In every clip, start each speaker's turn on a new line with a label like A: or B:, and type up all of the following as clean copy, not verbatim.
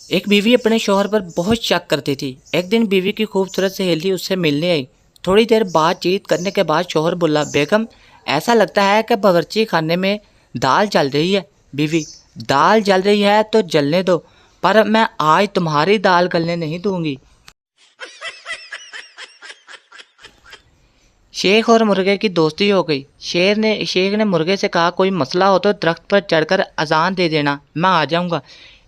A: एक बीवी अपने शौहर पर बहुत शक करती थी। एक दिन बीवी की खूबसूरत सहेली उससे मिलने आई। थोड़ी देर बातचीत करने के बाद शौहर बोला, बेगम ऐसा लगता है कि बावर्ची खाने में दाल जल रही है। बीवी, दाल जल रही है तो जलने दो, पर मैं आज तुम्हारी दाल गलने नहीं दूंगी। शेख और मुर्गे की दोस्ती हो गई। शेख ने मुर्गे से कहा, कोई मसला हो तो दरख्त पर चढ़कर अजान दे देना, मैं आ जाऊंगा।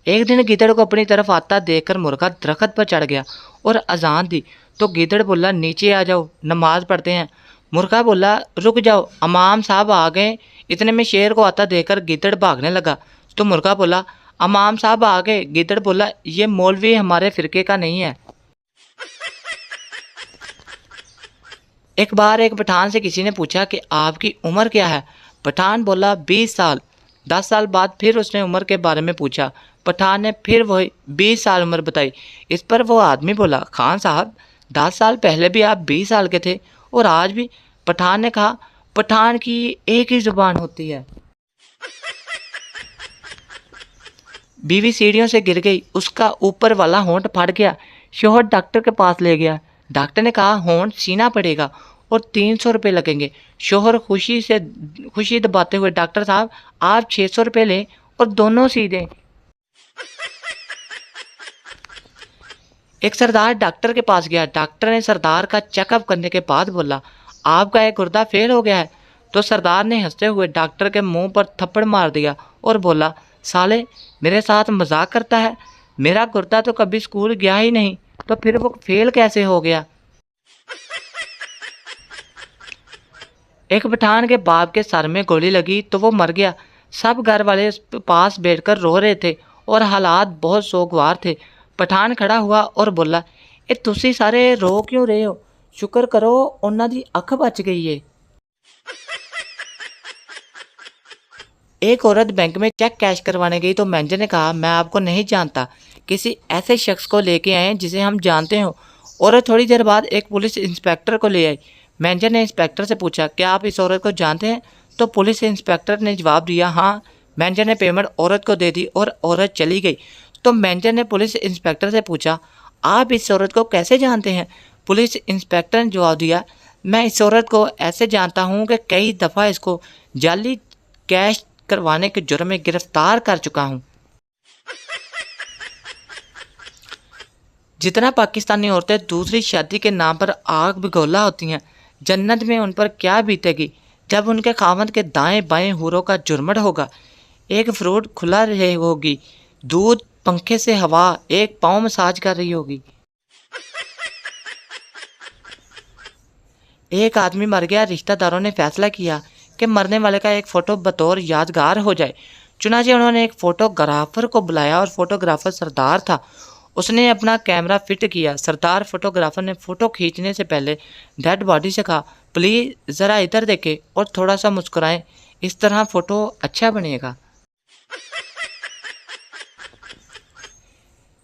A: एक दिन गीदड़ को अपनी तरफ आता देखकर मुर्गा दरख्त पर चढ़ गया और अजान दी। तो गीदड़ बोला, नीचे आ जाओ, नमाज पढ़ते हैं। मुर्गा बोला, रुक जाओ, इमाम साहब आ गए। इतने में शेर को आता देखकर गीदड़ भागने लगा। तो मुर्गा बोला, इमाम साहब आ गए। गीदड़ बोला, ये मौलवी हमारे फिरके का नहीं है। एक बार एक पठान से किसी ने पूछा कि आपकी उम्र क्या है। पठान बोला, 20 साल। 10 साल बाद फिर उसने उम्र के बारे में पूछा। पठान ने फिर वही 20 साल उम्र बताई। इस पर वो आदमी बोला, खान साहब, 10 साल पहले भी आप 20 साल के थे और आज भी। पठान ने कहा, पठान की एक ही जुबान होती है। बीवी सीढ़ियों से गिर गई, उसका ऊपर वाला होंठ फट गया। शौहर डॉक्टर के पास ले गया। डॉक्टर ने कहा, होंठ सीना पड़ेगा और 300 रुपये लगेंगे। शौहर खुशी दबाते हुए, डॉक्टर साहब आप 600 रुपये लें और दोनों सी दें। एक सरदार डॉक्टर के पास गया। डॉक्टर ने सरदार का चेकअप करने के बाद बोला, आपका एक गुर्दा फेल हो गया है। तो सरदार ने हंसते हुए डॉक्टर के मुंह पर थप्पड़ मार दिया और बोला, साले मेरे साथ मजाक करता है, मेरा गुर्दा तो कभी स्कूल गया ही नहीं, तो फिर वो फेल कैसे हो गया। एक पठान के बाप के सर में गोली लगी तो वो मर गया। सब घर वाले उस पास बैठकर रो रहे थे और हालात बहुत सोगवार थे। पठान खड़ा हुआ और बोला, ए तुसी सारे रो क्यों रहे हो, शुक्र करो उन्हां दी अख बच गई है। एक औरत बैंक में चेक कैश करवाने गई तो मैनेजर ने कहा, मैं आपको नहीं जानता, किसी ऐसे शख्स को लेके आए जिसे हम जानते हो। औरत थोड़ी देर बाद एक पुलिस इंस्पेक्टर को ले आई। मैनेजर ने इंस्पेक्टर से पूछा, क्या आप इस औरत को जानते हैं। तो पुलिस इंस्पेक्टर ने जवाब दिया, हाँ। मैनेजर ने पेमेंट औरत को दे दी और औरत चली गई। तो मैनेजर ने पुलिस इंस्पेक्टर से पूछा, आप इस औरत को कैसे जानते हैं। पुलिस इंस्पेक्टर ने जवाब दिया, मैं इस औरत को ऐसे जानता हूँ कि कई दफ़ा इसको जाली कैश करवाने के जुर्म में गिरफ्तार कर चुका हूँ। जितना पाकिस्तानी औरतें दूसरी शादी के नाम पर आग बिगोला होती हैं, जन्नत में उन पर क्या बीतेगी जब उनके खावंद के दाएं बाएं हुरों का जुर्मट होगा। एक फ्रूट खुला रही होगी, दूध पंखे से हवा एक पाँव मसाज कर रही होगी। एक आदमी मर गया। रिश्तेदारों ने फैसला किया कि मरने वाले का एक फ़ोटो बतौर यादगार हो जाए। चुनांचे उन्होंने एक फ़ोटोग्राफ़र को बुलाया और फोटोग्राफ़र सरदार था। उसने अपना कैमरा फिट किया। सरदार फोटोग्राफ़र ने फ़ोटो खींचने से पहले डेड बॉडी से कहा, प्लीज़ ज़रा इधर देखें और थोड़ा सा मुस्कुराएं, इस तरह फ़ोटो अच्छा बनेगा।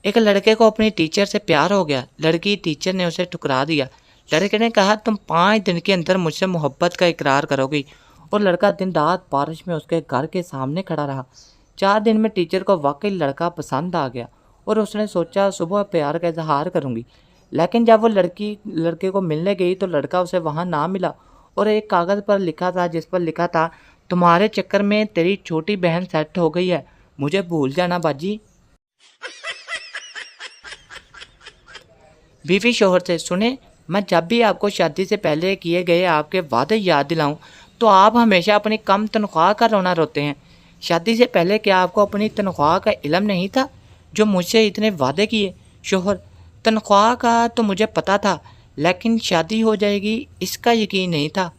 A: एक लड़के को अपनी टीचर से प्यार हो गया। लड़की टीचर ने उसे ठुकरा दिया। लड़के ने कहा, तुम 5 दिन के अंदर मुझसे मोहब्बत का इकरार करोगी। और लड़का दिन रात बारिश में उसके घर के सामने खड़ा रहा। 4 दिन में टीचर को वाकई लड़का पसंद आ गया और उसने सोचा सुबह प्यार का इजहार करूंगी। लेकिन जब वो लड़की लड़के को मिलने गई तो लड़का उसे वहाँ ना मिला और एक कागज़ पर लिखा था, जिस पर लिखा था, तुम्हारे चक्कर में तेरी छोटी बहन सेट हो गई है, मुझे भूल जाना बाजी। बीवी शौहर से, सुने, मैं जब भी आपको शादी से पहले किए गए आपके वादे याद दिलाऊं तो आप हमेशा अपनी कम तनख्वाह का रोना रोते हैं। शादी से पहले क्या आपको अपनी तनख्वाह का इल्म नहीं था जो मुझसे इतने वादे किए। शौहर, तनख्वाह का तो मुझे पता था, लेकिन शादी हो जाएगी इसका यकीन नहीं था।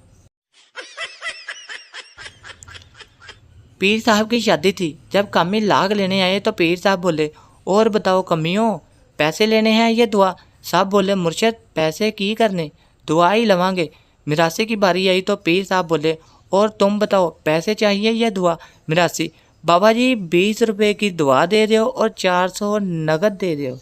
A: पीर साहब की शादी थी। जब कामी लाग लेने आए तो पीर साहब बोले, और बताओ कमियों, पैसे लेने हैं ये दुआ। साहब बोले, मुर्शद पैसे की करने, दुआ ही लवांगे। मिरासी की बारी आई तो पीर साहब बोले, और तुम बताओ पैसे चाहिए या दुआ। मिरासी, बाबा जी 20 रुपये की दुआ दे दो और 400 नगद दे दो।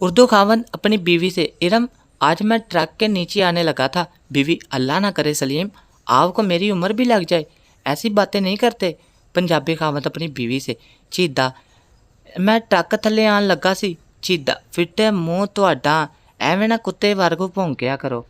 A: उर्दू खावन अपनी बीवी से, इरम आज मैं ट्रक के नीचे आने लगा था। बीवी, अल्लाह ना करे सलीम, आपको मेरी उम्र भी लग जाए, ऐसी बातें नहीं करते। पंजाबी खावत अपनी बीवी से। झीदा, मैं ट्रक थल्ले आन लगा सी। झीदा, फिट्टे मूँह तुहाडा, एवें ना कुत्ते वारगू भौंकिया करो।